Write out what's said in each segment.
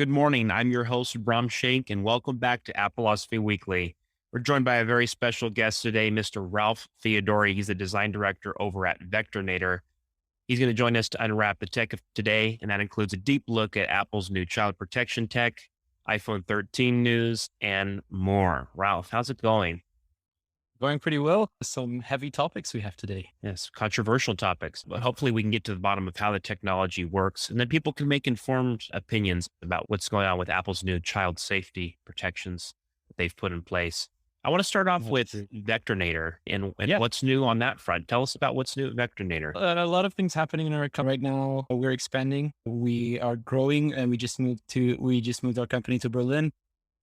Good morning. I'm your host, Bram Shank, and welcome back to Appleosophy Weekly. We're joined by a very special guest today, Mr. Ralph Theodori. He's the design director over at Vectornator. He's going to join us to unwrap the tech of today, and that includes a deep look at Apple's new child protection tech, iPhone 13 news, and more. Ralph, how's it going? Going pretty well. Some heavy topics we have today. Yes, controversial topics, but hopefully we can get to the bottom of how the technology works, and then people can make informed opinions about what's going on with Apple's new child safety protections that they've put in place. I want to start off That's with true. Vectornator and Yeah, what's new on that front. Tell us about what's new at Vectornator. a lot of things happening in our company right now. We're expanding. We are growing, and we just moved our company to Berlin,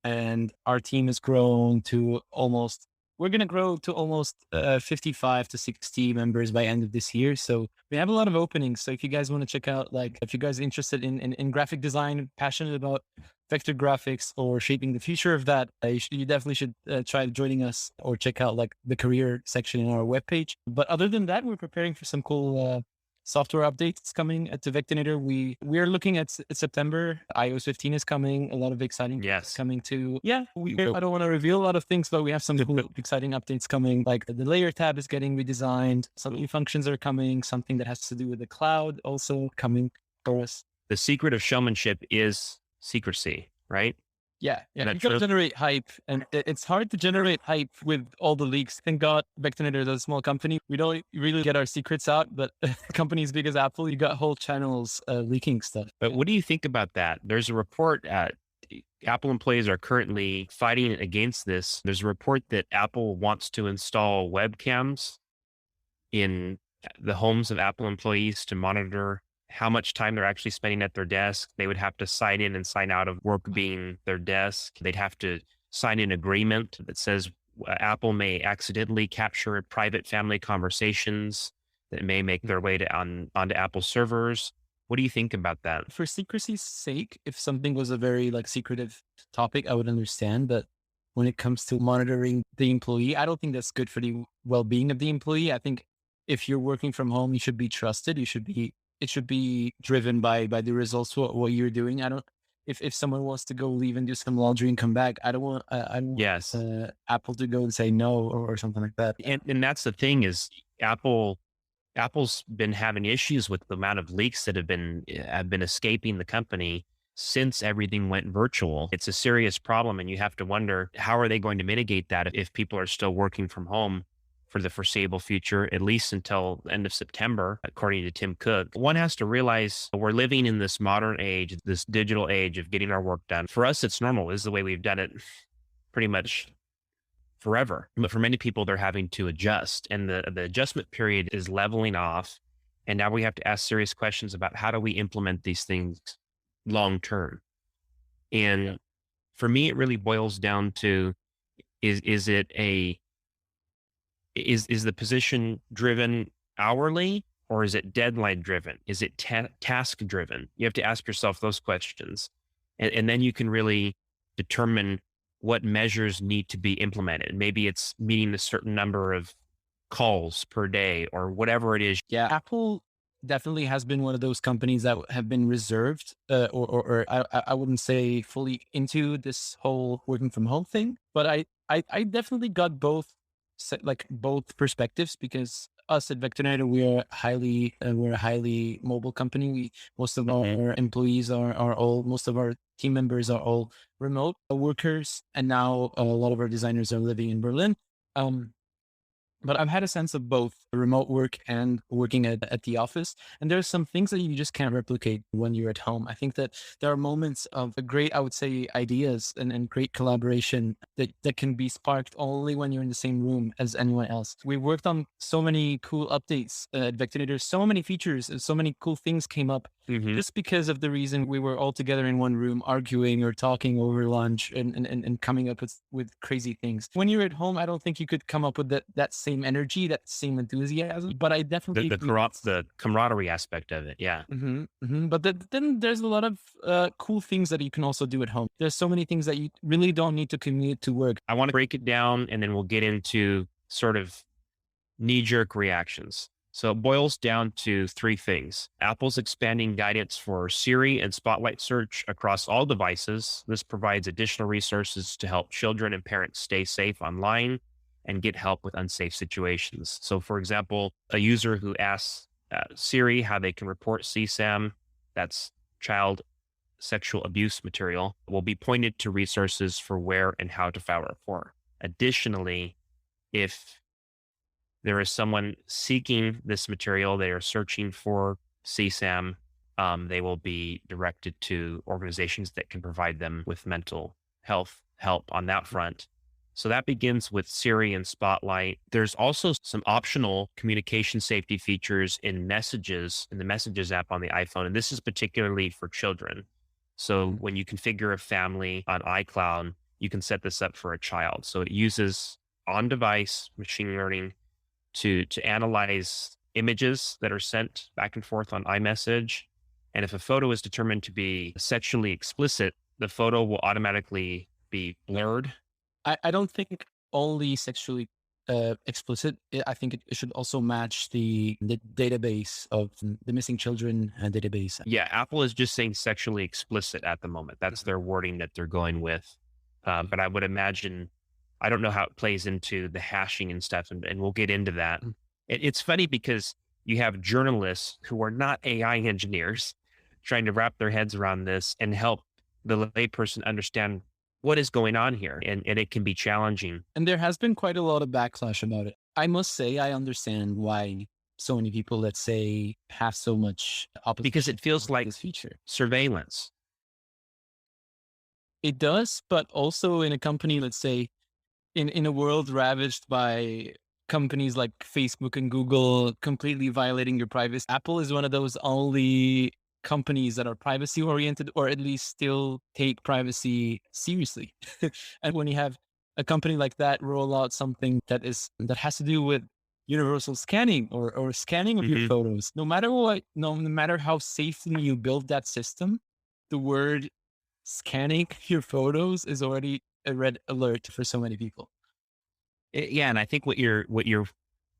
and our team has grown to almost. We're going to grow to almost 55 to 60 members by end of this year. So we have a lot of openings. So if you guys want to check out, like, if you guys are interested in graphic design, passionate about vector graphics or shaping the future of that, you definitely should try joining us or check out like the career section in our webpage. But other than that, we're preparing for some cool software updates coming at the Vectornator. We are looking at September. iOS 15 is coming. A lot of exciting things Yes. coming to. Yeah, I don't want to reveal a lot of things, but we have some cool, exciting updates coming. Like the layer tab is getting redesigned. Some new functions are coming. Something that has to do with the cloud also coming for us. The secret of showmanship is secrecy, right? Yeah, And yeah. You that's gotta true. generate hype, and it's hard to generate hype with all the leaks. Thank God, Vectornator is a small company. We don't really get our secrets out, but companies big as Apple, you got whole channels leaking stuff. But what do you think about that? There's a report Apple employees are currently fighting against this. There's a report that Apple wants to install webcams in the homes of Apple employees to monitor how much time they're actually spending at their desk. They would have to sign in and sign out of work being their desk. They'd have to sign an agreement that says Apple may accidentally capture private family conversations that may make their way onto Apple servers. What do you think about that? For secrecy's sake, if something was a very like secretive topic, I would understand. But when it comes to monitoring the employee, I don't think that's good for the well-being of the employee. I think if you're working from home, you should be trusted. It should be driven by the results what you're doing. I don't if someone wants to go leave and do some laundry and come back, I don't want Yes. Apple to go and say no or something like that. And that's the thing is Apple's been having issues with the amount of leaks that have been escaping the company since everything went virtual. It's a serious problem, and you have to wonder how are they going to mitigate that if people are still working from home for the foreseeable future, at least until the end of September, according to Tim Cook. One has to realize we're living in this modern age, this digital age of getting our work done. For us, it's normal. This is the way we've done it pretty much forever. But for many people, they're having to adjust, and the adjustment period is leveling off. And now we have to ask serious questions about how do we implement these things long term. And for me, it really boils down to is it a is the position driven hourly, or is it deadline driven? Is it task driven? You have to ask yourself those questions, and then you can really determine what measures need to be implemented. Maybe it's meeting a certain number of calls per day or whatever it is. Yeah, Apple definitely has been one of those companies that have been reserved, or I wouldn't say fully into this whole working from home thing. But I definitely got both, like both perspectives, because us at Vectornator, we're a highly mobile company. Most of Mhm. our employees are all, most of our team members are all remote workers, and now a lot of our designers are living in Berlin. Um, but I've had a sense of both remote work and working at the office. And there's some things that you just can't replicate when you're at home. I think that there are moments of great, I would say, ideas and great collaboration that can be sparked only when you're in the same room as anyone else. We worked on so many cool updates at Vectornator, so many features and so many cool things came up Mhm. just because of the reason we were all together in one room arguing or talking over lunch and coming up with crazy things. When you're at home, I don't think you could come up with that same energy, that same enthusiasm. But I The definitely the, agree. the camaraderie aspect of it. Yeah. But then there's a lot of cool things that you can also do at home. There's so many things that you really don't need to commute to work. I want to break it down and then we'll get into sort of knee jerk reactions. So it boils down to three things. Apple's expanding guidance for Siri and Spotlight search across all devices. This provides additional resources to help children and parents stay safe online and get help with unsafe situations. So, for example, a user who asks Siri how they can report CSAM, that's child sexual abuse material, will be pointed to resources for where and how to file a report. Additionally, if there is someone seeking this material, they are searching for CSAM, they will be directed to organizations that can provide them with mental health help on that front. So that begins with Siri and Spotlight. There's also some optional communication safety features in Messages, in the Messages app on the iPhone. And this is particularly for children. So when you configure a family on iCloud, you can set this up for a child. So it uses on-device machine learning to analyze images that are sent back and forth on iMessage. And if a photo is determined to be sexually explicit, the photo will automatically be blurred. I don't think only sexually explicit. I think it should also match the database of the missing children database. Yeah, Apple is just saying sexually explicit at the moment. That's their wording that they're going with. But I would imagine, I don't know how it plays into the hashing and stuff, and we'll get into that. It's funny because you have journalists who are not AI engineers trying to wrap their heads around this and help the layperson understand what is going on here. And it can be challenging. And there has been quite a lot of backlash about it. I must say, I understand why so many people, let's say, have so much opposition Because it feels towards like this feature. surveillance. It does, but also in a company, let's say, in a world ravaged by companies like Facebook and Google completely violating your privacy, Apple is one of those only companies that are privacy oriented, or at least still take privacy seriously. And when you have a company like that roll out something that has to do with universal scanning or scanning of your Mhm. photos, no matter what, no matter how safely you build that system, the word scanning your photos is already a red alert for so many people. Yeah, and I think what you're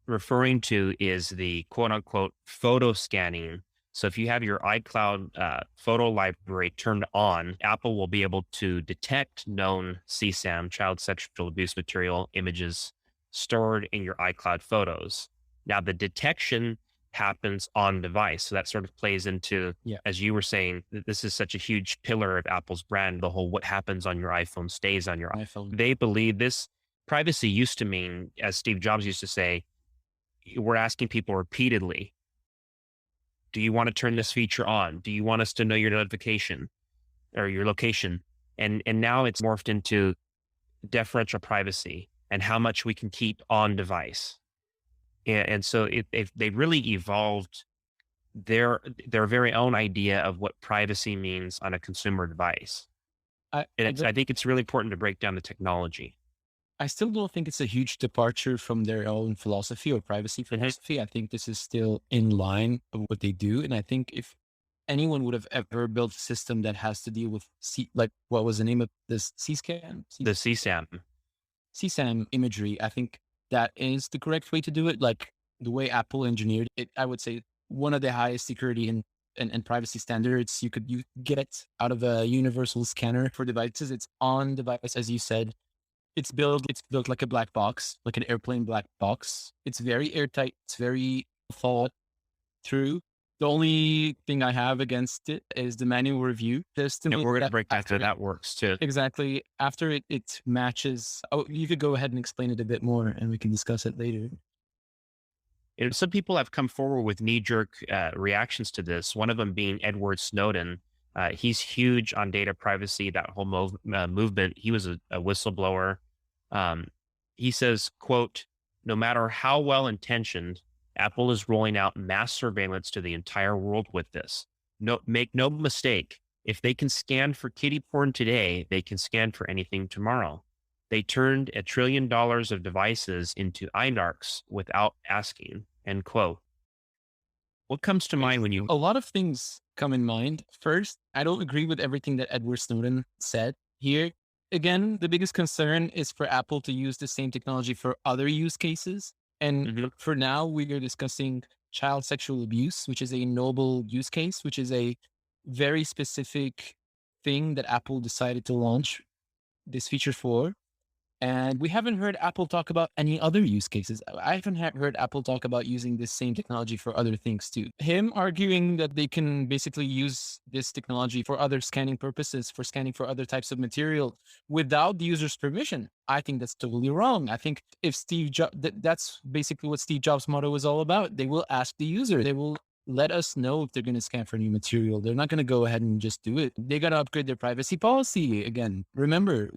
referring to is the quote unquote photo scanning. So if you have your iCloud photo library turned on, Apple will be able to detect known CSAM, child sexual abuse material images stored in your iCloud photos. Now, the detection happens on device. So that sort of plays into, Yeah. as you were saying, this is such a huge pillar of Apple's brand, the whole what happens on your iPhone stays on your iPhone. They believe this privacy used to mean, as Steve Jobs used to say, we're asking people repeatedly, do you want to turn this feature on? Do you want us to know your notification or your location? And now it's morphed into deferential privacy and how much we can keep on device. And so they really evolved their very own idea of what privacy means on a consumer device. I, And I I don't- think it's really important to break down the technology. I still don't think it's a huge departure from their own philosophy or privacy Mhm. philosophy. I think this is still in line of what they do. And I think if anyone would have ever built a system that has to deal with like what was the name of this CSAM, The CSAM. CSAM imagery, I think that is the correct way to do it. Like the way Apple engineered it, I would say one of the highest security and privacy standards you get it out of a universal scanner for devices. It's on device, as you said. It's built like a black box, like an airplane black box. It's very airtight. It's very thought through. The only thing I have against it is the manual review And system we're going to that break down after how that works too. exactly after it matches. Oh, you could go ahead and explain it a bit more and we can discuss it later. And some people have come forward with knee jerk reactions to this. One of them being Edward Snowden. He's huge on data privacy, that whole movement. He was a whistleblower. Um, he says, quote, no matter how well intentioned, Apple is rolling out mass surveillance to the entire world with this. No, make no mistake. If they can scan for kiddie porn today, they can scan for anything tomorrow. They turned $1 trillion of devices into iNarcs without asking, end quote. What comes to mind when you, A lot of things come in mind. First, I don't agree with everything that Edward Snowden said here. Again, the biggest concern is for Apple to use the same technology for other use cases. And Mhm. for now, we are discussing child sexual abuse, which is a noble use case, which is a very specific thing that Apple decided to launch this feature for. And we haven't heard Apple talk about any other use cases. I haven't heard Apple talk about using this same technology for other things too. Him arguing that they can basically use this technology for other scanning purposes, for scanning for other types of material without the user's permission. I think that's totally wrong. I think if Steve Jobs, that's basically what Steve Jobs' motto is all about. They will ask the user. They will let us know if they're going to scan for new material. They're not going to go ahead and just do it. They got to upgrade their privacy policy again. Remember,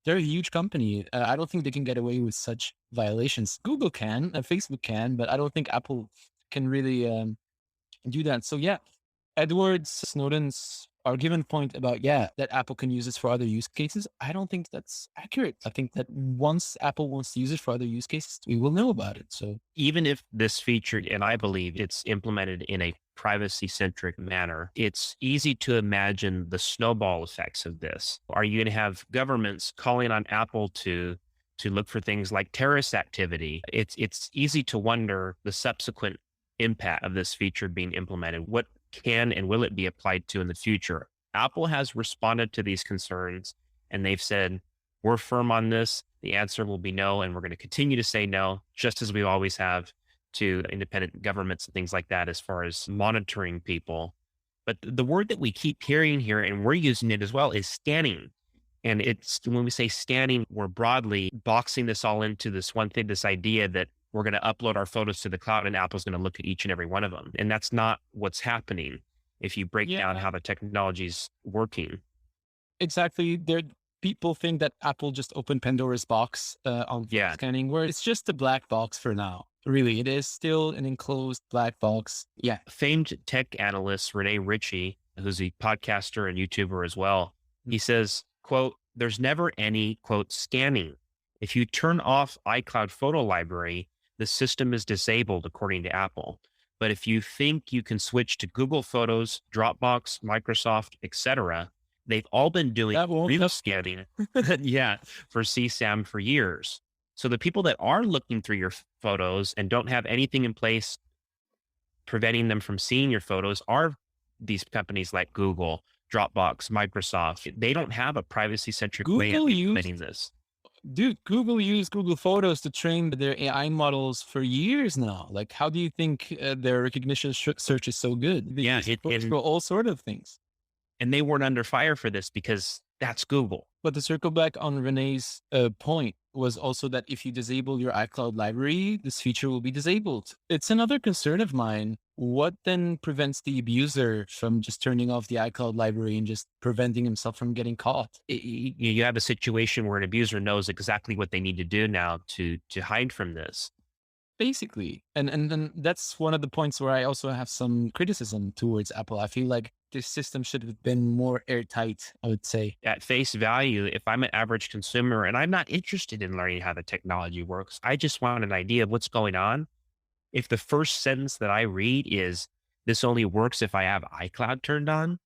they're a huge company. I don't think they can get away with such violations. Google can, Facebook can, but I don't think Apple can really do that. So yeah, Edward Snowden's argument point about, yeah, that Apple can use this for other use cases, I don't think that's accurate. I think that once Apple wants to use it for other use cases, we will know about it. So Even if this feature, and I believe it's implemented in a privacy centric manner, it's easy to imagine the snowball effects of this. Are you going to have governments calling on Apple to look for things like terrorist activity? It's easy to wonder the subsequent impact of this feature being implemented. What can and will it be applied to in the future? Apple has responded to these concerns and they've said, we're firm on this. The answer will be no. And we're going to continue to say no, just as we always have to independent governments and things like that, as far as monitoring people. But the word that we keep hearing here, and we're using it as well, is scanning. And it's when we say scanning, we're broadly boxing this all into this one thing, this idea that we're going to upload our photos to the cloud and Apple's going to look at each and every one of them. And that's not what's happening if you break down yeah, how the technology's working. exactly. People think that Apple just opened Pandora's box on Yeah. scanning, where it's just a black box for now. Really, it is still an enclosed black box. Yeah. Famed tech analyst Rene Ritchie, who's a podcaster and YouTuber as well, he says, quote, there's never any, quote, scanning. If you turn off iCloud photo library, the system is disabled according to Apple. But if you think you can switch to Google Photos, Dropbox, Microsoft, etc., they've all been doing That won't real help. scanning, yeah, for CSAM for years. So the people that are looking through your photos and don't have anything in place preventing them from seeing your photos are these companies like Google, Dropbox, Microsoft. They don't have a privacy centric way of Google implementing used, this. dude, Google used Google Photos to train their AI models for years now. Like, how do you think their recognition search is so good? They Yeah, use it for all sort of things. and they weren't under fire for this because that's Google. But to circle back on Renee's point was also that if you disable your iCloud library, this feature will be disabled. It's another concern of mine. What then prevents the abuser from just turning off the iCloud library and just preventing himself from getting caught? You have a situation where an abuser knows exactly what they need to do now to hide from this. Basically. And then that's one of the points where I also have some criticism towards Apple. I feel like this system should have been more airtight, I would say. At face value, if I'm an average consumer and I'm not interested in learning how the technology works, I just want an idea of what's going on. If the first sentence that I read is, this only works if I have iCloud turned on,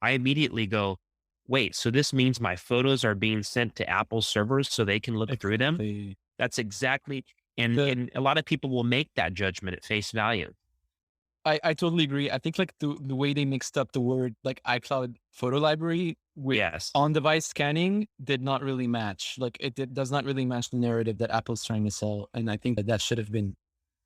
I immediately go, wait, so this means my photos are being sent to Apple servers so they can look through them? Exactly. That's exactly, and, The and a lot of people will make that judgment at face value. I totally agree. I think like the way they mixed up the word like iCloud photo library with Yes. on-device scanning did not really match. Like does not really match the narrative that Apple's trying to sell. And I think that that should have been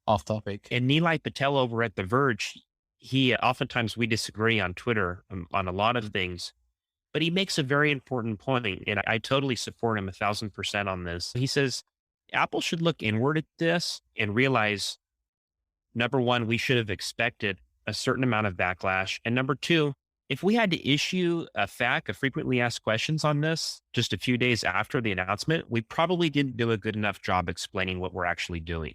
off topic. And Nilay Patel over at The Verge, he oftentimes we disagree on Twitter on a lot of things, but he makes a very important point, and I totally support him 1,000% on this. He says Apple should look inward at this and realize, number one, we should have expected a certain amount of backlash, and number two, if we had to issue a FAQ, a frequently asked questions on this, just a few days after the announcement, we probably didn't do a good enough job explaining what we're actually doing.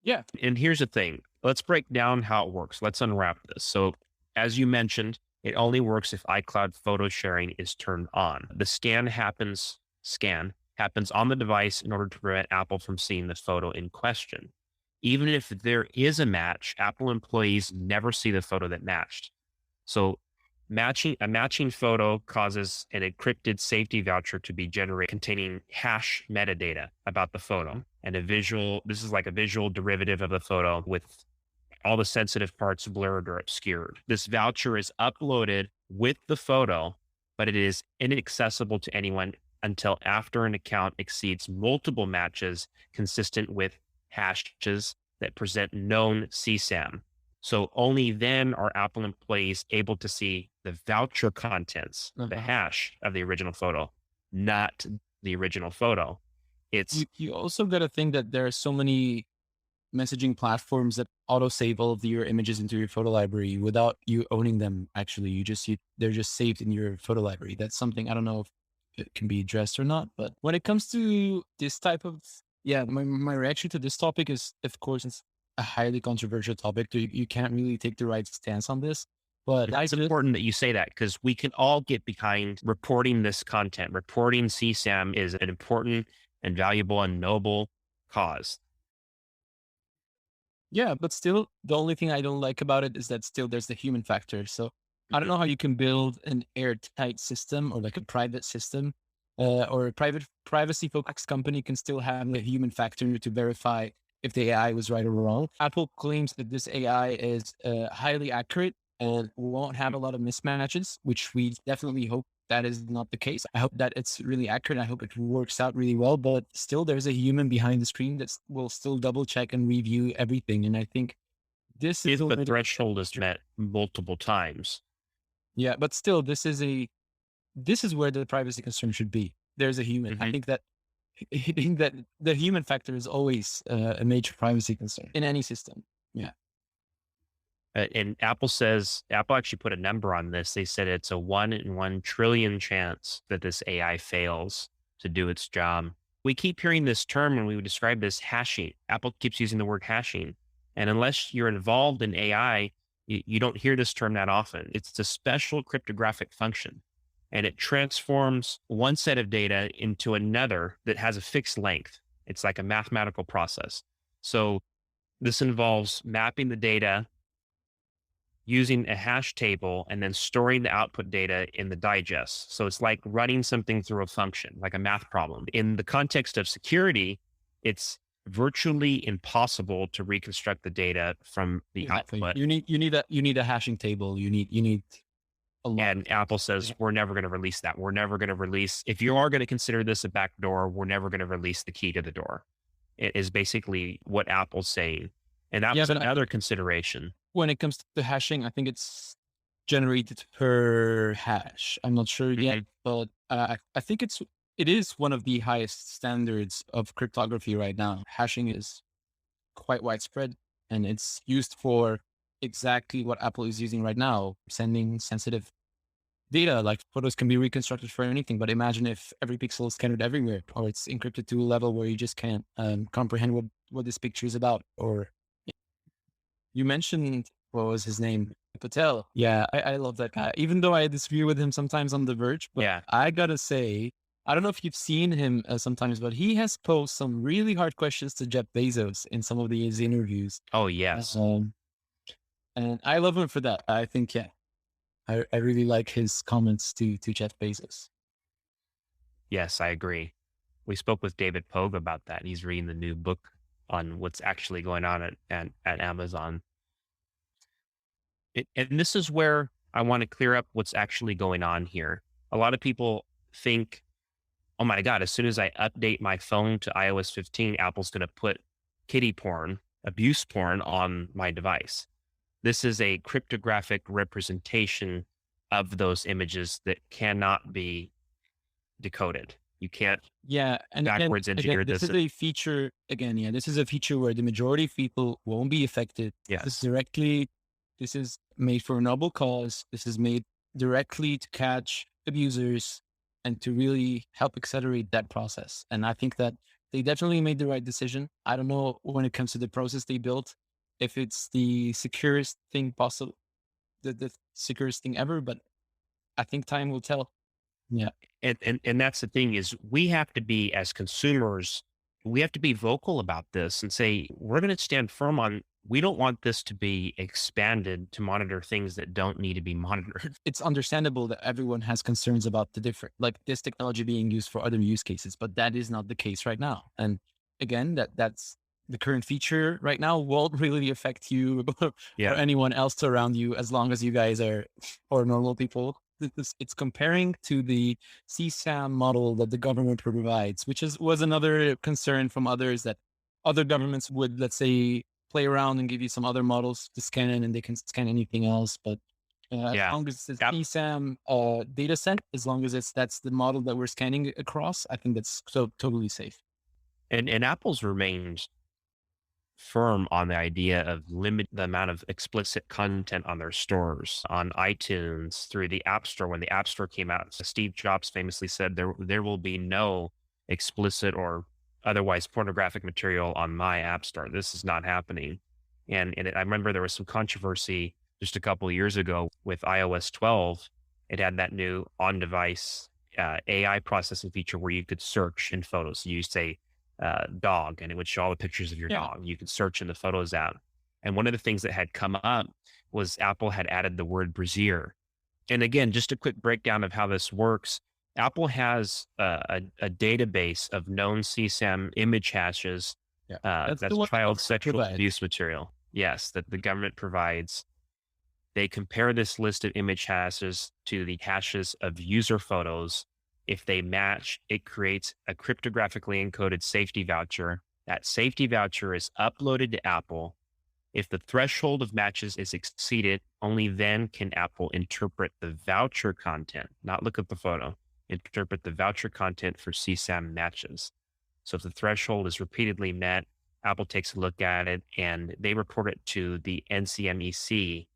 Yeah. And here's the thing. Let's break down how it works. Let's unwrap this. So as you mentioned, it only works if iCloud photo sharing is turned on. The scan happens on the device in order to prevent Apple from seeing the photo in question. Even if there is a match, Apple employees never see the photo that matched. So A matching photo causes an encrypted safety voucher to be generated containing hash metadata about the photo and this is like a visual derivative of the photo with all the sensitive parts blurred or obscured. This voucher is uploaded with the photo, but it is inaccessible to anyone until after an account exceeds multiple matches consistent with hashes that present known CSAM. So only then are Apple employees able to see the voucher contents, the Uh-huh. hash of the original photo, not the original photo. It's You also got to think that there are so many messaging platforms that auto save all of your images into your photo library without you owning them. Actually, they're just saved in your photo library. That's something I don't know if it can be addressed or not. But when it comes to this type of, yeah, my reaction to this topic is, of course, it's a highly controversial topic. You can't really take the right stance on this. But it's important that you say that because we can all get behind reporting this content. Reporting CSAM is an important and valuable and noble cause. yeah, but still, the only thing I don't like about it is that still there's the human factor. So I don't Mhm. know how you can build an airtight system or like a private system, or a privacy focused company can still have the human factor to verify if the AI was right or wrong. Apple claims that this AI is highly accurate and won't have a lot of mismatches, which we definitely hope that is not the case. I hope that it's really accurate. I hope it works out really well, but still there's a human behind the screen that will still double check and review everything. And I think this is If the where threshold is met multiple times. yeah, but still this is where the privacy concern should be. There's a human. Mhm. I think that the human factor is always a major privacy concern in any system. Yeah. And Apple actually put a number on this. They said it's a 1 in 1 trillion chance that this AI fails to do its job. We keep hearing this term when we would describe this hashing. Apple keeps using the word hashing. And unless you're involved in AI, you don't hear this term that often. It's a special cryptographic function and it transforms one set of data into another that has a fixed length. It's like a mathematical process. So this involves mapping the data using a hash table and then storing the output data in the digest. So it's like running something through a function, like a math problem. In the context of security, it's virtually impossible to reconstruct the data from the Exactly. output. You need a hashing table. You need a lot. And Apple Yeah. says, we're never going to release that. We're never going to release, if you are going to consider this a back door, we're never going to release the key to the door. It is basically what Apple's saying. And that Yeah, was but another consideration. when it comes to hashing, I think it's generated per hash. I'm not sure yet, Mhm. but I think it is one of the highest standards of cryptography right now. Hashing is quite widespread, and it's used for exactly what Apple is using right now, sending sensitive data. Like photos can be reconstructed for anything, but imagine if every pixel is scattered everywhere, or it's encrypted to a level where you just can't comprehend what this picture is about. Or you mentioned, what was his name? Patel. Yeah, I love that guy. Even though I disagree with him sometimes on The Verge, but Yeah. I gotta say, I don't know if you've seen him sometimes, but he has posed some really hard questions to Jeff Bezos in some of these interviews. Oh, yes. Um, and I love him for that. I think, yeah, I really like his comments to Jeff Bezos. Yes, I agree. We spoke with David Pogue about that. He's reading the new book on what's actually going on at Amazon. And this is where I want to clear up what's actually going on here. A lot of people think, oh my God, as soon as I update my phone to iOS 15, Apple's going to put kiddie porn, abuse porn on my device. This is a cryptographic representation of those images that cannot be decoded. You can't Yeah, and backwards again, engineer this this. is a feature. Again, yeah, this is a feature where the majority of people won't be affected. Yes. This is made for a noble cause. This is made directly to catch abusers and to really help accelerate that process. And I think that they definitely made the right decision. I don't know when it comes to the process they built, if it's the securest thing possible, the securest thing ever, but I think time will tell. Yeah. And that's the thing is we have to be as consumers, we have to be vocal about this and say we're going to stand firm on we don't want this to be expanded to monitor things that don't need to be monitored. It's understandable that everyone has concerns about the different, like this technology being used for other use cases, but that is not the case right now. And again, that's the current feature right now won't really affect you or Yeah. anyone else around you as long as you guys are or normal people. It's comparing to the CSAM model that the government provides, which was another concern from others that other governments would, let's say, play around and give you some other models to scan in and they can scan anything else. But as Yeah. long as it's App- CSAM data set, as long as that's the model that we're scanning across, I think that's so totally safe. and Apple's remained firm on the idea of limit the amount of explicit content on their stores on iTunes through the App Store. When the App Store came out, Steve Jobs famously said there will be no explicit or otherwise pornographic material on my App Store. This is not happening. I remember there was some controversy just a couple of years ago with iOS 12. It had that new on-device AI processing feature where you could search in photos. You say dog, and it would show all the pictures of your Yeah. dog. You could search in the Photos app. And one of the things that had come up was Apple had added the word brassiere. And again, just a quick breakdown of how this works. Apple has a database of known CSAM image hashes. Yeah. That's the That's one child sexual provide. abuse material. Yes, that the government provides. They compare this list of image hashes to the hashes of user photos. If they match, it creates a cryptographically encoded safety voucher. That safety voucher is uploaded to Apple. If the threshold of matches is exceeded, only then can Apple interpret the voucher content, not look at the photo, interpret the voucher content for CSAM matches. So if the threshold is repeatedly met, Apple takes a look at it and they report it to the NCMEC,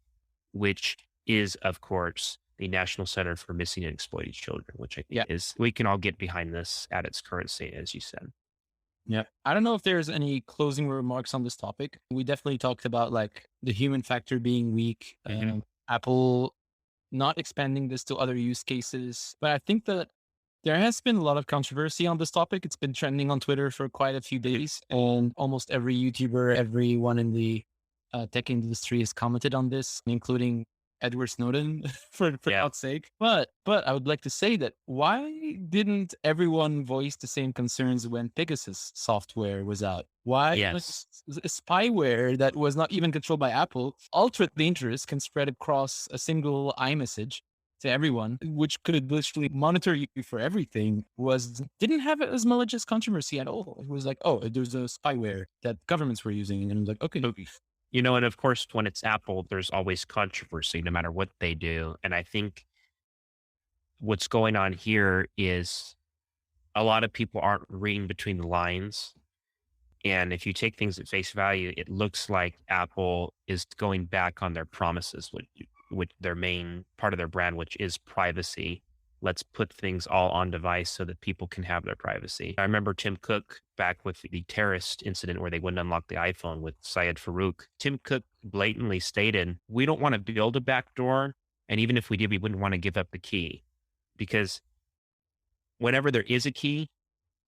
which is, of course, the National Center for Missing and Exploited Children, which I think Yeah. is, we can all get behind this at its current state, as you said. Yeah. I don't know if there's any closing remarks on this topic. We definitely talked about like the human factor being weak, Mhm. Apple not expanding this to other use cases. But I think that there has been a lot of controversy on this topic. It's been trending on Twitter for quite a few days, and almost every YouTuber, everyone in the tech industry has commented on this, including Edward Snowden, for Yeah. God's sake. But I would like to say that why didn't everyone voice the same concerns when Pegasus software was out? Why Yes. was a spyware that was not even controlled by Apple, ultra dangerous, can spread across a single iMessage to everyone, which could literally monitor you for everything, was didn't have as malicious controversy at all. It was like, oh, there's a spyware that governments were using, and it was like, okay, And of course, when it's Apple, there's always controversy no matter what they do. And I think what's going on here is a lot of people aren't reading between the lines. And if you take things at face value, it looks like Apple is going back on their promises, which their main part of their brand, which is privacy. Let's put things all on device so that people can have their privacy. I remember Tim Cook back with the terrorist incident where they wouldn't unlock the iPhone with Syed Farouk. Tim Cook blatantly stated, we don't want to build a backdoor. And even if we did, we wouldn't want to give up the key because whenever there is a key,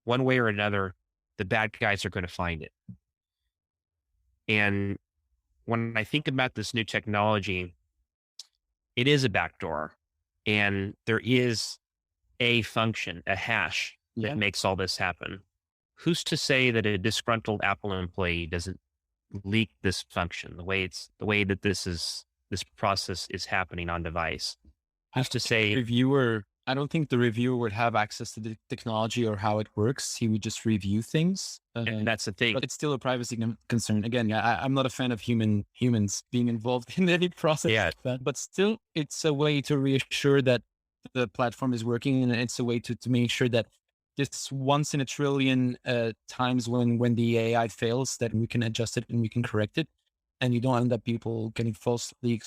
one way or another, the bad guys are going to find it. And when I think about this new technology, it is a backdoor and there is a function, a hash that yeah, makes all this happen. Who's to say that a disgruntled Apple employee doesn't leak this function the way that this process is happening on device? I Who's to say? reviewer. I don't think the reviewer would have access to the technology or how it works. He would just review things. And that's the thing. But it's still a privacy concern. Again, yeah, I'm not a fan of humans being involved in any process Yeah. like that, but still, it's a way to reassure that the platform is working, and it's a way to make sure that this once in a trillion times when the AI fails, that we can adjust it and we can correct it, and you don't end up people getting falsely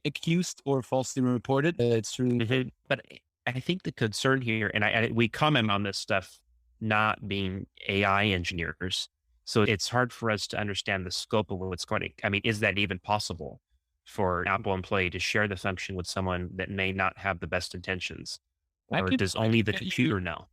accused or falsely reported. It's really Mhm. But I think the concern here, and we comment on this stuff not being AI engineers, so it's hard for us to understand the scope of what's going to. I mean, is that even possible for an Apple employee to share the function with someone that may not have the best intentions, I or could does only the get you computer know?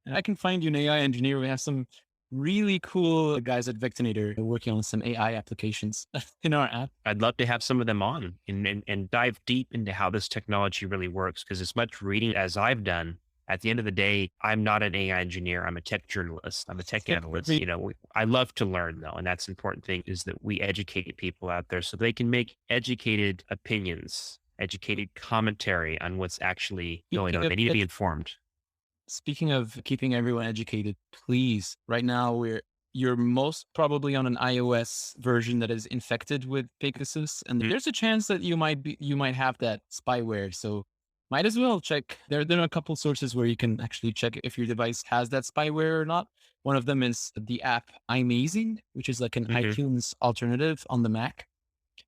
And I can find you an AI engineer. We have some really cool guys at Vectornator working on some AI applications in our app. I'd love to have some of them on and dive deep into how this technology really works. Because as much reading as I've done, at the end of the day, I'm not an AI engineer. I'm a tech journalist. I'm a tech Same for analyst. me. I love to learn though. And that's the important thing is that we educate people out there so they can make educated opinions, educated commentary on what's actually going Speaking on. of They need to be it, informed. speaking of keeping everyone educated, please, right now you're most probably on an iOS version that is infected with Pegasus, and Mhm. there's a chance that you might have that spyware. So might as well check. There are a couple sources where you can actually check if your device has that spyware or not. One of them is the app iMazing, which is like an Mhm. iTunes alternative on the Mac.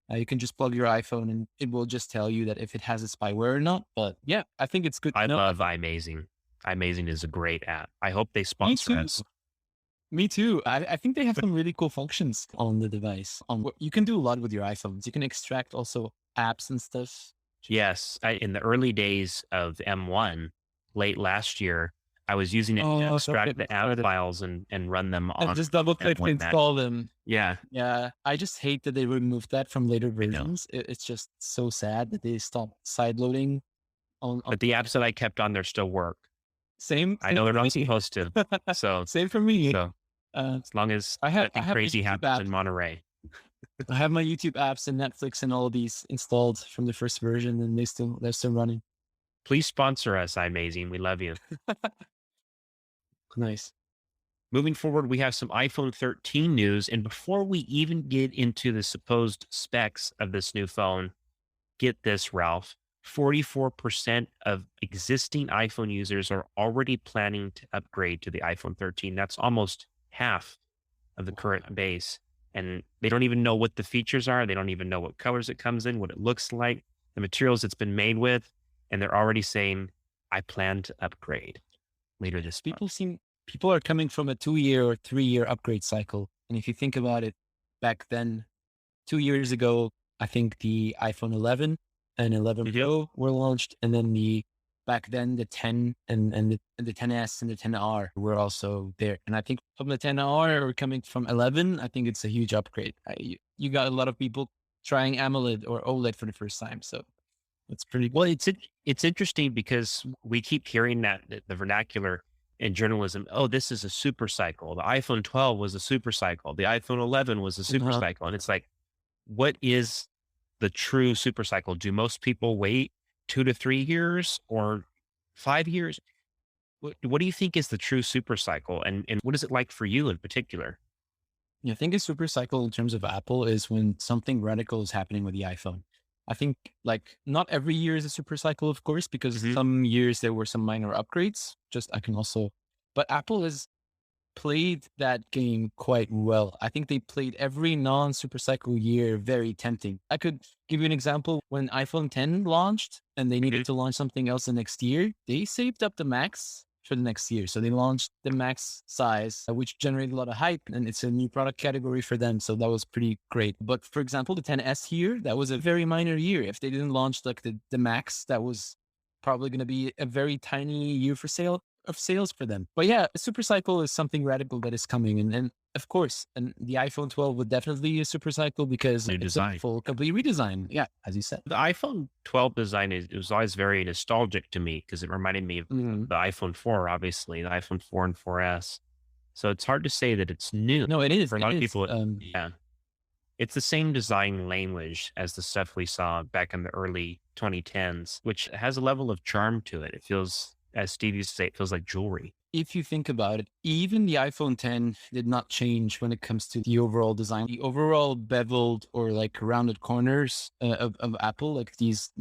You can just plug your iPhone and it will just tell you that if it has a spyware or not. But yeah, I think it's good I to know. love iMazing. iMazing is a great app. I hope they Me sponsor too. us. Me too. I think they have some really cool functions on the device. You can do a lot with your iPhones. You can extract also apps and stuff. Yes, in the early days of M1, late last year, I was using it to Oh, so extract get me the app started. files and run them And on just double click to M1 Mac. install them. Yeah, Yeah, I just hate that they removed that from later I know. versions. It's just so sad that they stopped side loading on But the apps that I kept on there still work. I same know they're for not me. supposed to. So, Same for me. so Uh, as long as I nothing have my crazy YouTube happens app. in Monterey, I have my YouTube apps and Netflix and all of these installed from the first version, and they're still running. please sponsor us, iMazing. We love you. Nice. Moving forward, we have some iPhone 13 news. And before we even get into the supposed specs of this new phone, get this, Ralph. 44% of existing iPhone users are already planning to upgrade to the iPhone 13. That's almost half of the current base. And they don't even know what the features are. They don't even know what colors it comes in, what it looks like, the materials it's been made with. And they're already saying, I plan to upgrade later this month. People are coming from a 2 year or 3 year upgrade cycle. And if you think about it, back then, 2 years ago, I think the iPhone 11 and 11 Mhm. Pro were launched. And then back then the 10 and the 10S and the 10R were also there. And I think from the 10R or coming from 11, I think it's a huge upgrade. You got a lot of people trying AMOLED or OLED for the first time. So it's pretty Well, cool. it's interesting because we keep hearing that the vernacular in journalism. Oh, this is a super cycle. The iPhone 12 was a super cycle. The iPhone 11 was a super Uh-huh. cycle, and it's like, what is the true super cycle? Do most people wait 2 to 3 years or 5 years? What do you think is the true super cycle, and what is it like for you in particular? Yeah, I think a super cycle in terms of Apple is when something radical is happening with the iPhone. I think like not every year is a super cycle, of course, because Hmm. some years there were some minor upgrades. Just I can also, but Apple has played that game quite well. I think they played every non super cycle year very tempting. I could give you an example when iPhone 10 launched and they Hmm. needed to launch something else the next year, they saved up the max for the next year. So they launched the max size, which generated a lot of hype and it's a new product category for them. So that was pretty great. But for example, the 10S here, that was a very minor year. If they didn't launch like the max, that was probably going to be a very tiny year for sales for them. But yeah, a super cycle is something radical that is coming. And of course, and the iPhone 12 would definitely be a super cycle because New it's a design. full complete redesign. Yeah, as you said. The iPhone 12 design it was always very nostalgic to me because it reminded me of Mhm. the iPhone 4, obviously, the iPhone 4 and 4S. So it's hard to say that it's new. No, it is. For a It lot of is. people, yeah, it's the same design language as the stuff we saw back in the early 2010s, which has a level of charm to it. It feels, as Steve used to say, it feels like jewelry. If you think about it, even the iPhone 10 did not change when it comes to the overall design. The overall beveled or like rounded corners of Apple, like these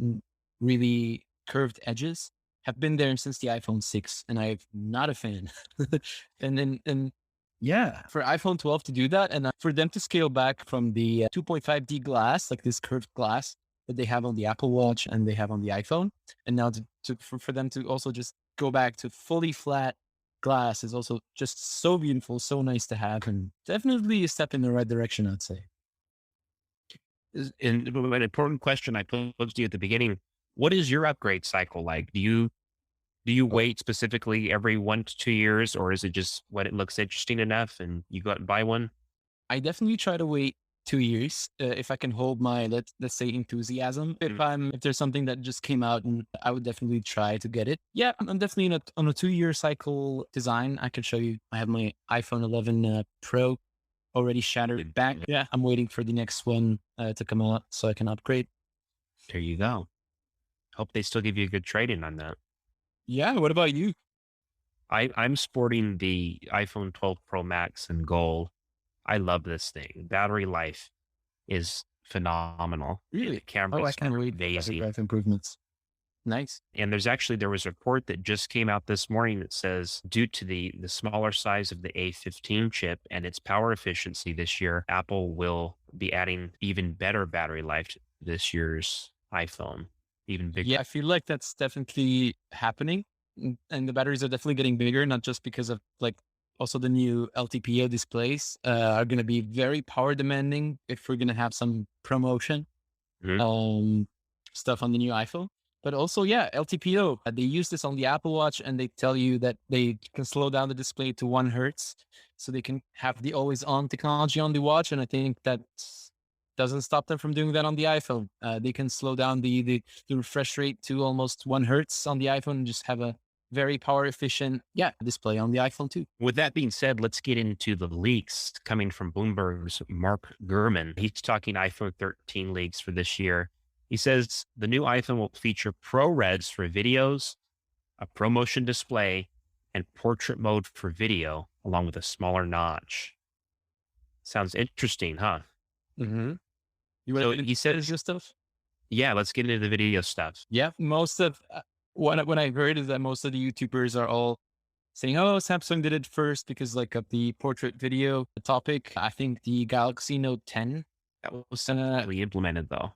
really curved edges, have been there since the iPhone 6, and I'm not a fan. And yeah, for iPhone 12 to do that, and for them to scale back from the 2.5D glass, like this curved glass that they have on the Apple Watch and they have on the iPhone, and now for them to also just go back to fully flat glass is also just so beautiful, so nice to have, and definitely a step in the right direction, I'd say. And an important question I posed to you at the beginning: what is your upgrade cycle like? Do you Do you Oh, wait specifically every 1 to 2 years, or is it just when it looks interesting enough and you go out and buy one? I definitely try to wait 2 years if I can hold my let's say enthusiasm. Mm, If there's something that just came out, and I would definitely try to get it. Yeah, I'm definitely on a 2 year cycle design. I can show you. I have my iPhone 11 Pro already shattered back. Yeah, I'm waiting for the next one to come out so I can upgrade. there you go. Hope they still give you a good trade-in on that. Yeah. What about you? I'm sporting the iPhone 12 Pro Max in gold. I love this thing. Battery life is phenomenal. The Really? Oh, I cameras can't are wait for battery amazing. life improvements. Nice. And there was a report that just came out this morning that says due to the smaller size of the A15 chip and its power efficiency this year, Apple will be adding even better battery life to this year's iPhone, even bigger. Yeah, I feel like that's definitely happening. And the batteries are definitely getting bigger, not just because of like also the new LTPO displays are going to be very power demanding if we're going to have some promotion Mhm. um, stuff on the new iPhone. But also, yeah, LTPO, they use this on the Apple Watch and they tell you that they can slow down the display to 1 hertz so they can have the always on technology on the watch. And I think that doesn't stop them from doing that on the iPhone. They can slow down the refresh rate to almost 1 hertz on the iPhone and just have a very power efficient, yeah, display on the iPhone too. With that being said, let's get into the leaks coming from Bloomberg's Mark Gurman. He's talking iPhone 13 leaks for this year. He says the new iPhone will feature ProRes for videos, a ProMotion display, and portrait mode for video, along with a smaller notch. Sounds interesting, huh? Mm-hmm. You want So to get he into says, video stuff? yeah, let's get into the video stuff. Yeah, most of what I heard is that most of the YouTubers are all saying, "Oh, Samsung did it first because like of the portrait video topic." I think the Galaxy Note 10. That was Uh, successfully implemented, though.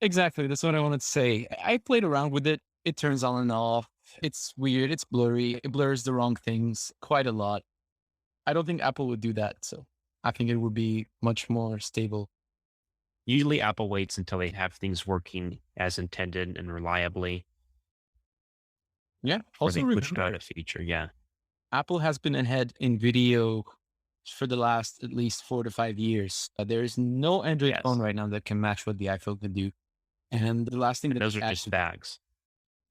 exactly, that's what I wanted to say. I played around with it. It turns on and off. It's weird. It's blurry. It blurs the wrong things quite a lot. I don't think Apple would do that. So I think it would be much more stable. Usually, Apple waits until they have things working as intended and reliably Yeah. before Also they push out remember, a feature. Yeah. Apple has been ahead in video for the last at least 4 to 5 years. There is no Android phone Yes. right now that can match what the iPhone can do. And the last thing And that those they are just actually, facts.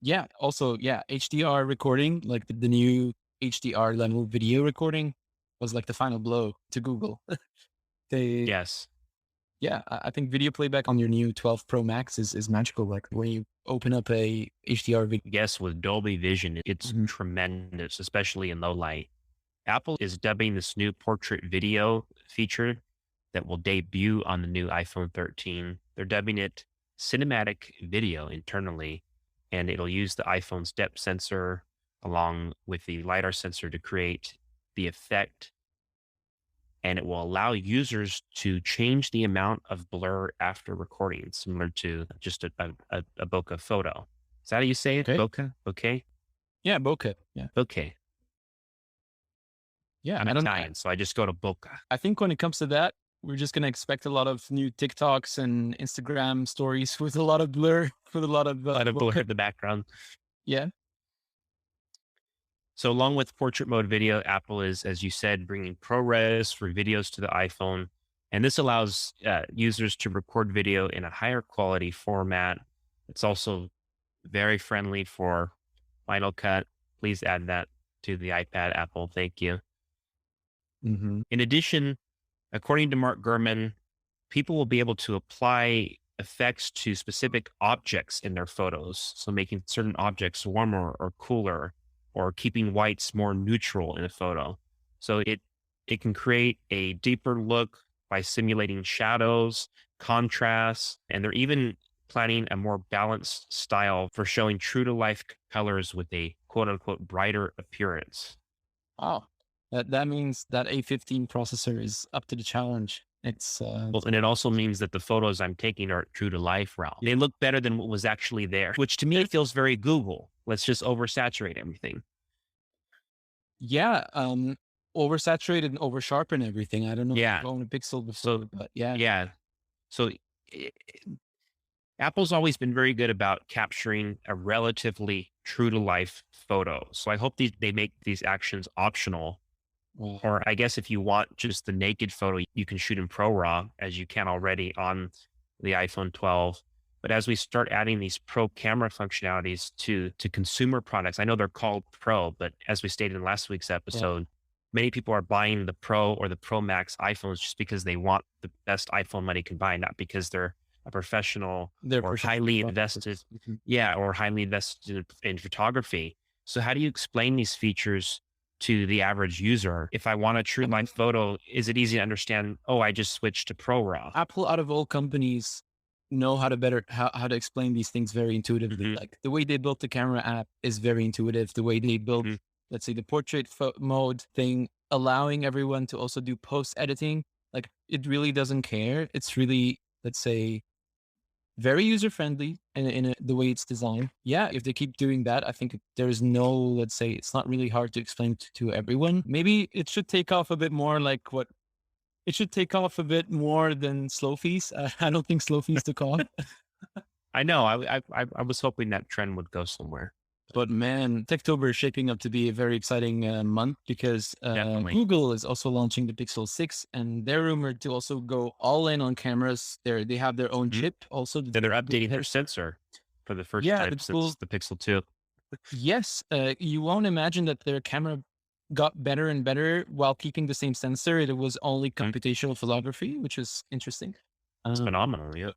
yeah, also, yeah, HDR recording, like the new HDR level video recording was like the final blow to Google. They, Yes. yeah, I think video playback on your new 12 Pro Max is magical. Like when you open up a HDR video. Yes, with Dolby Vision, it's Mhm. tremendous, especially in low light. Apple is dubbing this new portrait video feature that will debut on the new iPhone 13. They're dubbing it cinematic video internally, and it'll use the iPhone's depth sensor along with the LiDAR sensor to create the effect, and it will allow users to change the amount of blur after recording, similar to just a bokeh photo. Is that how you say it? Okay. Bokeh? Okay? Yeah, bokeh. Yeah. Bokeh. Yeah. I'm I don't know. Italian, so I just go to bokeh. I think when it comes to that, we're just going to expect a lot of new TikToks and Instagram stories with a lot of blur, with a lot of, A lot of blur bokeh. in the background. Yeah. So along with portrait mode video, Apple is, as you said, bringing ProRes for videos to the iPhone. And this allows users to record video in a higher quality format. It's also very friendly for Final Cut. Please add that to the iPad, Apple. Thank you. Hmm. In addition, according to Mark Gurman, people will be able to apply effects to specific objects in their photos. So making certain objects warmer or cooler, or keeping whites more neutral in a photo. So it can create a deeper look by simulating shadows, contrasts, and they're even planning a more balanced style for showing true to life colors with a quote unquote brighter appearance. Oh, that means that A15 processor is up to the challenge. Well, and it also means that the photos I'm taking are true to life, Ralph. They look better than what was actually there, which to me feels very Google. Let's just oversaturate everything. yeah, oversaturated and oversharpen everything. I don't know if Yeah. you've owned a Pixel before, So, but yeah. yeah. So Apple's always been very good about capturing a relatively true to life photo. So I hope they make these actions optional. Or I guess if you want just the naked photo, you can shoot in Pro RAW as you can already on the iPhone 12. But as we start adding these pro camera functionalities to consumer products, I know they're called Pro, but as we stated in last week's Yeah. episode, many people are buying the Pro or the Pro Max iPhones just because they want the best iPhone money can buy, not because they're a professional They're or professional highly invested, photographers. Mhm. yeah, or highly invested in photography. So how do you explain these features to the average user? If I want a true life photo, is it easy to understand? Oh, I just switched to Pro RAW. Apple, out of all companies, know how to how to explain these things very intuitively. Hmm. Like the way they built the camera app is very intuitive. The way they built, Hmm. let's say, the portrait mode thing, allowing everyone to also do post editing, like it really doesn't care. It's really, let's say, very user friendly in the way it's designed. Yeah, if they keep doing that, I think there's no, let's say, it's not really hard to explain to everyone. Maybe it should take off a bit more, like what it should take off a bit more than slow fees. I don't think slow fees took off. I know. I was hoping that trend would go somewhere. But man, Techtober is shaping up to be a very exciting month because Definitely. Google is also launching the Pixel 6 and they're rumored to also go all in on cameras. They have their own Mhm. chip also. Yeah, they're updating their sensor for the first Yeah, time the since Google. the Pixel 2. Yes, you won't imagine that their camera got better and better while keeping the same sensor. It was only Mhm. computational photography, which is interesting. It's Um, phenomenal. Yeah.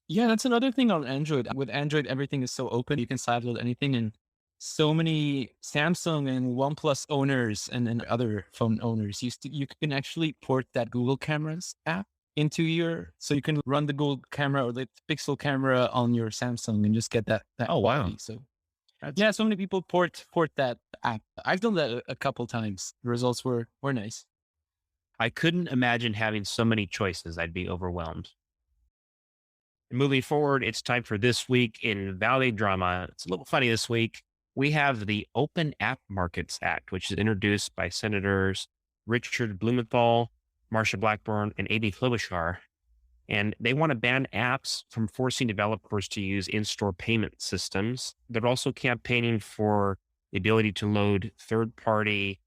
Yeah, that's another thing on Android. With Android, everything is so open. You can sideload anything. And so many Samsung and OnePlus owners and other phone owners you can actually port that Google Cameras app into your, so you can run the Google camera or the Pixel camera on your Samsung and just get that Oh, wow. quality. So That's yeah, so many people port that app. I've done that a couple times. The results were nice. I couldn't imagine having so many choices. I'd be overwhelmed. Moving forward, it's time for this week in Valley Drama. It's a little funny this week. We have the Open App Markets Act, which is introduced by Senators Richard Blumenthal, Marsha Blackburn, and Amy Klobuchar. And they want to ban apps from forcing developers to use in store payment systems. They're also campaigning for the ability to load third party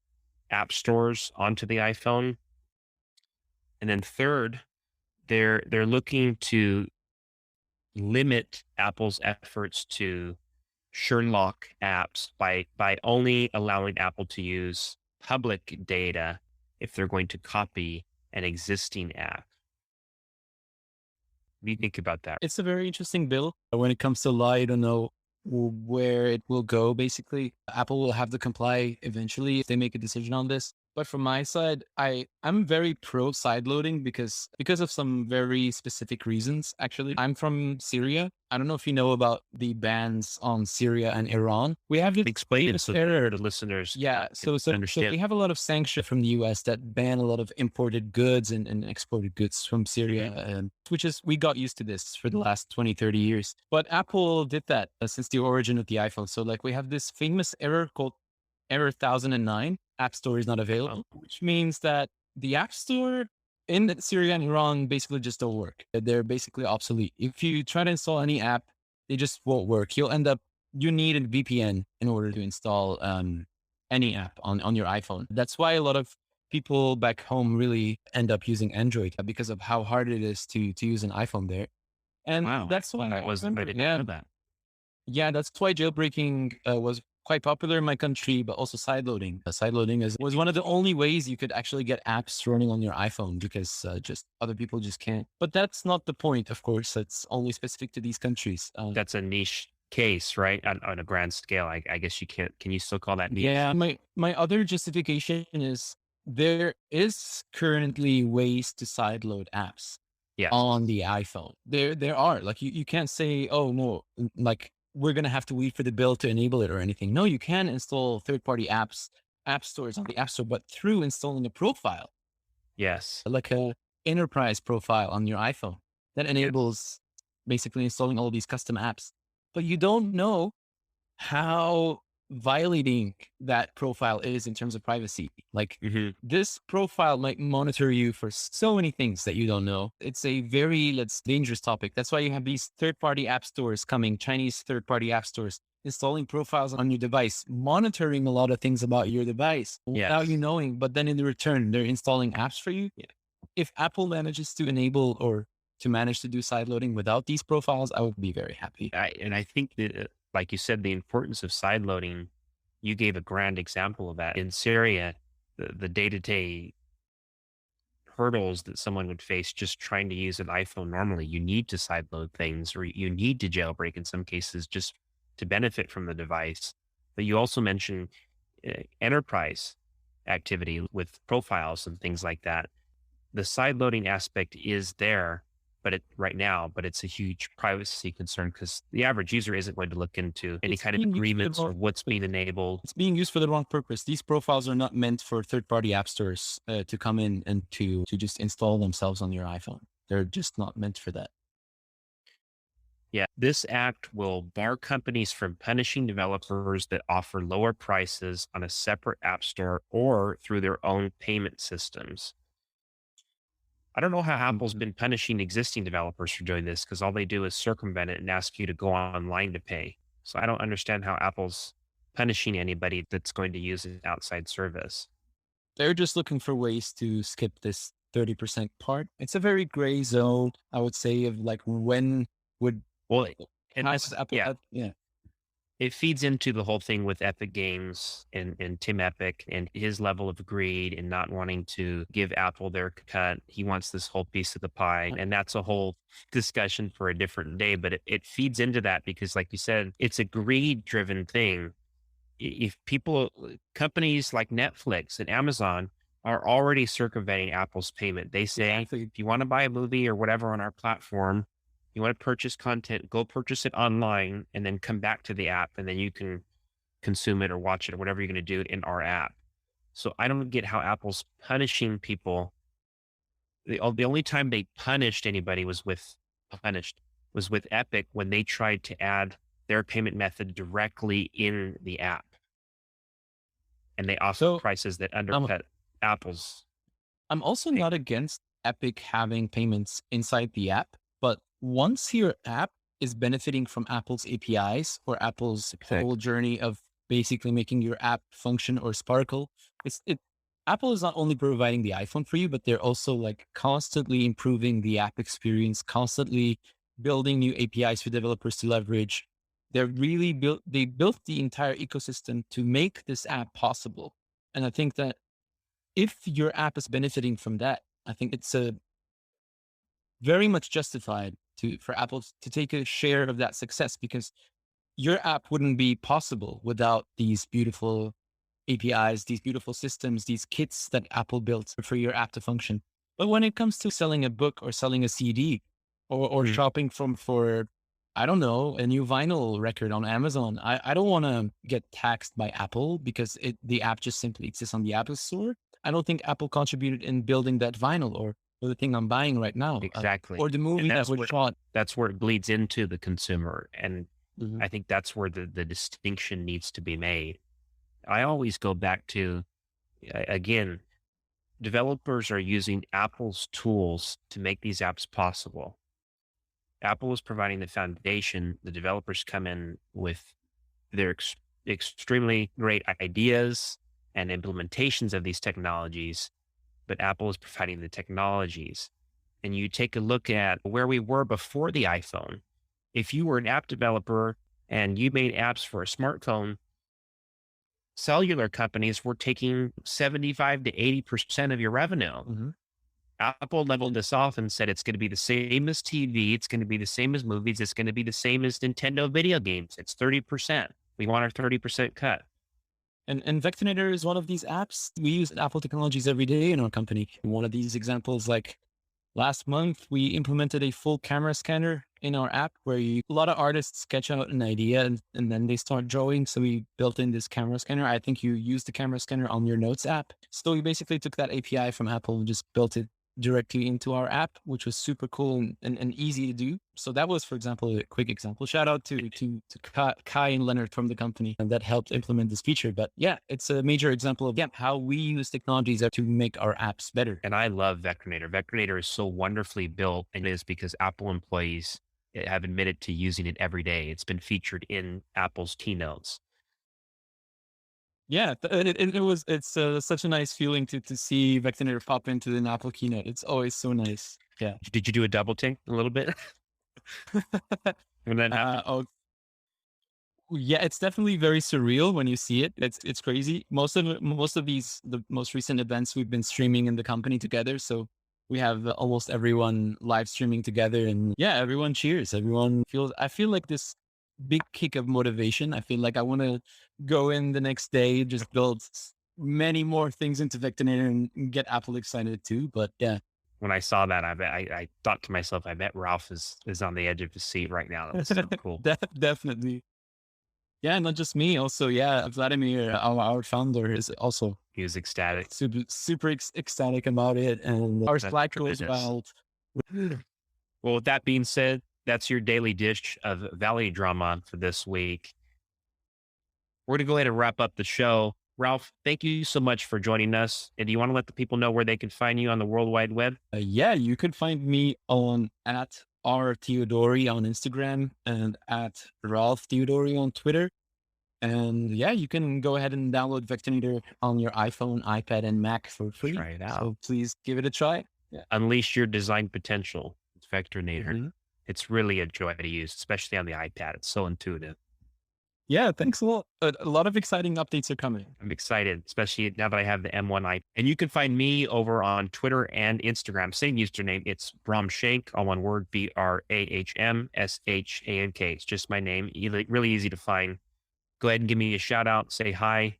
app stores onto the iPhone. And then third, they're looking to limit Apple's efforts to Sherlock apps by only allowing Apple to use public data if they're going to copy an existing app. What do you think about that? It's a very interesting bill. When it comes to law, I don't know where it will go. Basically, Apple will have to comply eventually if they make a decision on this. But from my side, I'm very pro sideloading because of some very specific reasons. Actually, I'm from Syria. I don't know if you know about the bans on Syria and Iran. We have this Explain it famous so error. the listeners Yeah, can so we understand. have a lot of sanctions from the US that ban a lot of imported goods and exported goods from Mhm. Syria, which is, we got used to this for the last 20, 30 years. But Apple did that since the origin of the iPhone. So like we have this famous error called error 1009, App Store is not Oh, available, which means that the App Store in Syria and Iran basically just don't work. They're basically obsolete. If you try to install any app, they just won't work. You need a VPN in order to install any app on your iPhone. That's why a lot of people back home really end up using Android because of how hard it is to use an iPhone there. And wow. that's why I I remember, didn't yeah, know that. yeah, that's why jailbreaking was quite popular in my country, but also sideloading. Sideloading was one of the only ways you could actually get apps running on your iPhone because just other people just can't. But that's not the point, of course. It's only specific to these countries. That's a niche case, right? On a grand scale, I guess you can't. Can you still call that niche? Yeah, my other justification is there is currently ways to sideload apps Yes. on the iPhone. There are, like, you can't say, oh no, like we're gonna have to wait for the bill to enable it or anything. No, you can install third-party app stores on the App Store, but through installing a profile, Yes. like a enterprise profile on your iPhone that Yeah. enables basically installing all these custom apps. But you don't know how violating that profile is in terms of privacy. Like Hmm. this profile might monitor you for so many things that you don't know. It's a very, let's dangerous topic. That's why you have these third-party app stores coming, Chinese third-party app stores, installing profiles on your device, monitoring a lot of things about your device without you Yes. knowing. But then in return, they're installing apps for you. If Apple manages to enable or to manage to do side loading without these profiles, I would be very happy. I think that, like you said, the importance of side loading, you gave a grand example of that. In Syria, the day-to-day hurdles that someone would face just trying to use an iPhone normally, you need to sideload things or you need to jailbreak in some cases just to benefit from the device. But you also mentioned enterprise activity with profiles and things like that. The side loading aspect is there, but right now, but it's a huge privacy concern because the average user isn't going to look into any It's kind of being used for the agreements or wrong what's being enabled. It's being used for the wrong purpose. These profiles are not meant for third-party app stores to come in and to just install themselves on your iPhone. They're just not meant for that. Yeah, this act will bar companies from punishing developers that offer lower prices on a separate app store or through their own payment systems. I don't know how Apple's Mhm. been punishing existing developers for doing this because all they do is circumvent it and ask you to go online to pay. So I don't understand how Apple's punishing anybody that's going to use an outside service. They're just looking for ways to skip this 30% part. It's a very gray zone, I would say, of like when would Well, and how this does is, Apple? yeah, Yeah, it feeds into the whole thing with Epic Games and Tim Epic and his level of greed and not wanting to give Apple their cut. He wants this whole piece of the pie. And that's a whole discussion for a different day. But it feeds into that because, like you said, it's a greed driven thing. If people, companies like Netflix and Amazon are already circumventing Apple's payment, they say, exactly. if you want to buy a movie or whatever on our platform, you want to purchase content, go purchase it online and then come back to the app and then you can consume it or watch it or whatever you're going to do in our app. So I don't get how Apple's punishing people. The only time they punished anybody was with Epic when they tried to add their payment method directly in the app and they offered So prices that um, undercut Apple's I'm also pay. not against Epic having payments inside the app, but once your app is benefiting from Apple's APIs or Apple's whole Exactly. journey of basically making your app function or sparkle, it Apple is not only providing the iPhone for you, but they're also like constantly improving the app experience, constantly building new APIs for developers to leverage. They built the entire ecosystem to make this app possible. And I think that if your app is benefiting from that, I think it's a very much justified for Apple to take a share of that success because your app wouldn't be possible without these beautiful APIs, these beautiful systems, these kits that Apple built for your app to function. But when it comes to selling a book or selling a CD or Mhm. shopping for, I don't know, a new vinyl record on Amazon, I don't want to get taxed by Apple because the app just simply exists on the Apple Store. I don't think Apple contributed in building that vinyl or the thing I'm buying right now Exactly. or the And movie that was shot. that's where it bleeds into the consumer. And Mhm. I think that's where the distinction needs to be made. I always go back to again, developers are using Apple's tools to make these apps possible. Apple is providing the foundation. The developers come in with their extremely great ideas and implementations of these technologies, but Apple is providing the technologies. And you take a look at where we were before the iPhone. If you were an app developer and you made apps for a smartphone, cellular companies were taking 75 to 80% of your revenue. Mhm. Apple leveled this off and said it's going to be the same as TV, it's going to be the same as movies, it's going to be the same as Nintendo video games. It's 30%. We want our 30% cut. And Vectornator is one of these apps. We use Apple technologies every day in our company. One of these examples, like last month, we implemented a full camera scanner in our app where a lot of artists sketch out an idea and then they start drawing. So we built in this camera scanner. I think you use the camera scanner on your Notes app. So we basically took that API from Apple and just built it directly into our app, which was super cool and easy to do. So that was, for example, a quick example. Shout out to Kai and Leonard from the company and that helped implement this feature. But yeah, it's a major example of how we use technologies to make our apps better. And I love Vectornator. Vectornator is so wonderfully built, and it is because Apple employees have admitted to using it every day. It's been featured in Apple's keynotes. Yeah, it's such a nice feeling to see Vectornator pop into an Apple keynote. It's always so nice. Yeah. Did you do a double take a little bit when that happened? Oh, yeah, it's definitely very surreal when you see it. It's crazy. Most of these the most recent events we've been streaming in the company together. So we have almost everyone live streaming together, and yeah, everyone cheers. Everyone feels. I feel like this big kick of motivation. I feel like I want to go in the next day, just build many more things into Vectornator and get Apple excited too. But yeah, When I saw that, I thought to myself, I bet Ralph is on the edge of his seat right now. That's so cool. definitely. Yeah, not just me. Also, yeah, Vladimir, our founder, is also He was ecstatic. super ecstatic about it, and our That's Slack goes tremendous. wild. Well, with that being said, that's your daily dish of Valley drama for this week. We're going to go ahead and wrap up the show. Ralph, thank you so much for joining us. And do you want to let the people know where they can find you on the World Wide Web? Yeah, you can find me on at R Theodori on Instagram and at Ralph Theodori on Twitter. And yeah, you can go ahead and download Vectornator on your iPhone, iPad, and Mac for free. Try it out. So please give it a try. Yeah. Unleash your design potential. It's Vectornator. Mhm. It's really a joy to use, especially on the iPad. It's so intuitive. Yeah, thanks a lot. A lot of exciting updates are coming. I'm excited, especially now that I have the M1i. And you can find me over on Twitter and Instagram. Same username. It's Brahmshank, all one word, BRAHMSHANK. It's just my name. Really easy to find. Go ahead and give me a shout out. Say hi.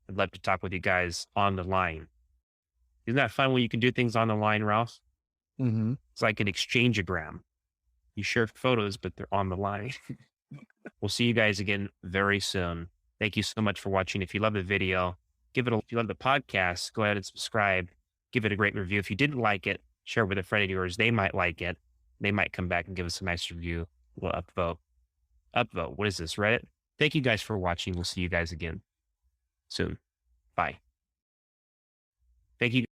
I'd love to talk with you guys on the line. Isn't that fun when you can do things on the line, Ralph? Mm-hmm. It's like an exchangeogram. You share photos, but they're on the line. We'll see you guys again very soon. Thank you so much for watching. If you love the video, if you love the podcast, go ahead and subscribe. Give it a great review. If you didn't like it, share it with a friend of yours. They might like it. They might come back and give us a nice review. We'll upvote. Upvote. What is this, Reddit? Thank you guys for watching. We'll see you guys again soon. Bye. Thank you.